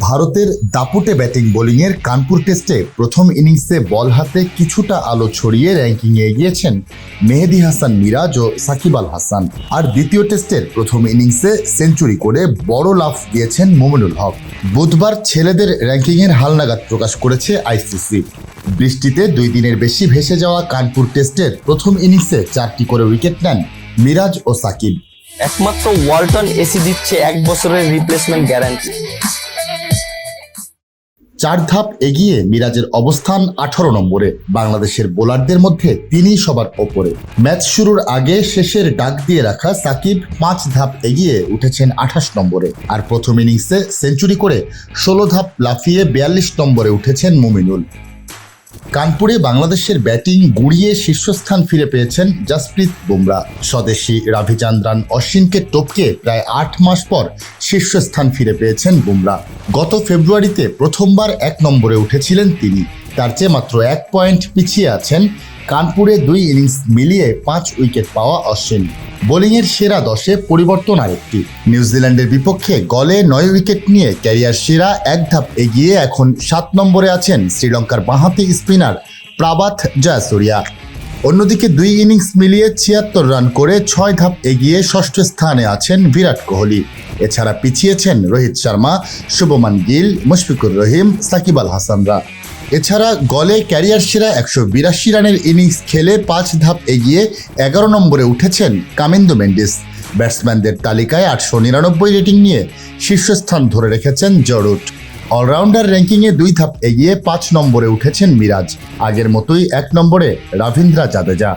ভারতের দাপুটে ব্যাটিং বোলিংয়ের কানপুর টেস্টে প্রথম ইনিংসে বল হাতে কিছুটা আলো ছড়িয়ে র্যাঙ্কিংয়ে এগিয়েছেন মেহেদী হাসান মিরাজ ও সাকিব আল হাসান। আর দ্বিতীয় টেস্টের প্রথম ইনিংসে সেঞ্চুরি করে বড় লাফ দিয়েছেন মুমিনুল হক। বুধবার ছেলেদের র্যাঙ্কিংয়ের হালনাগাদ প্রকাশ করেছে আইসিসি। বৃষ্টিতে 2 দিনের বেশি ভেসে যাওয়া কানপুর টেস্টের প্রথম ইনিংসে 4টি করে উইকেট নেন মিরাজ ও সাকিব। একমাত্র ওয়ালটন এসি দিচ্ছে 1 বছরের রিপ্লেসমেন্ট গ্যারান্টি। 4 ধাপ এগিয়ে মিরাজের অবস্থান 18 নম্বরে। বাংলাদেশের বোলারদের মধ্যে তিনিই সবার ওপরে। ম্যাচ শুরুর আগে শেষের ডাক দিয়ে রাখা সাকিব 5 ধাপ এগিয়ে উঠেছেন 28 নম্বরে। আর প্রথম ইনিংসে সেঞ্চুরি করে 16 ধাপ লাফিয়ে 42 নম্বরে উঠেছেন মুমিনুল। কানপুরে বাংলাদেশের ব্যাটিং গুড়িয়ে শীর্ষস্থান ফিরে পেয়েছেন জাসপ্রীত বুমরা। স্বদেশি রাভিচন্দ্রন অশ্বিনকে টপকে প্রায় 8 মাস পর শীর্ষস্থান ফিরে পেয়েছেন বুমরা। গত ফেব্রুয়ারিতে প্রথমবার 1 নম্বরে উঠেছিলেন তিনি। তার চেয়ে মাত্র 1 পয়েন্ট পিছিয়ে আছেন কানপুরে 2 ইনিংস মিলিয়ে 5 উইকেট পাওয়া অশ্বিন। বোলিংয়ের সেরা 10-এ পরিবর্তন আরেকটি। নিউজিল্যান্ডের বিপক্ষে গলে 9 উইকেট নিয়ে ক্যারিয়ার সেরা 1 ধাপ এগিয়ে এখন 7 নম্বরে আছেন শ্রীলঙ্কার বাঁহাতি স্পিনার প্রভাত জয়াসুরিয়া। অন্যদিকে 2 ইনিংস মিলিয়ে 76 রান করে 6 ধাপ এগিয়ে 6ষ্ঠ স্থানে আছেন বিরাট কোহলি। এছাড়া পিছিয়েছেন রোহিত শর্মা, শুভমান গিল, মুশফিকুর রহিম, সাকিব আল হাসানরা। এছাড়া গলে ক্যারিয়ার সেরা 182 রানের ইনিংস খেলে 5 ধাপ এগিয়ে 11 নম্বরে উঠেছেন কামিন্দো মেন্ডিস। ব্যাটসম্যানদের তালিকায় 899 রেটিং নিয়ে শীর্ষস্থান ধরে রেখেছেন জো রুট। অলরাউন্ডার র্যাঙ্কিংয়ে 2 ধাপ এগিয়ে 5 নম্বরে উঠেছেন মিরাজ। আগের মতোই 1 নম্বরে রবীন্দ্র জাদেজা।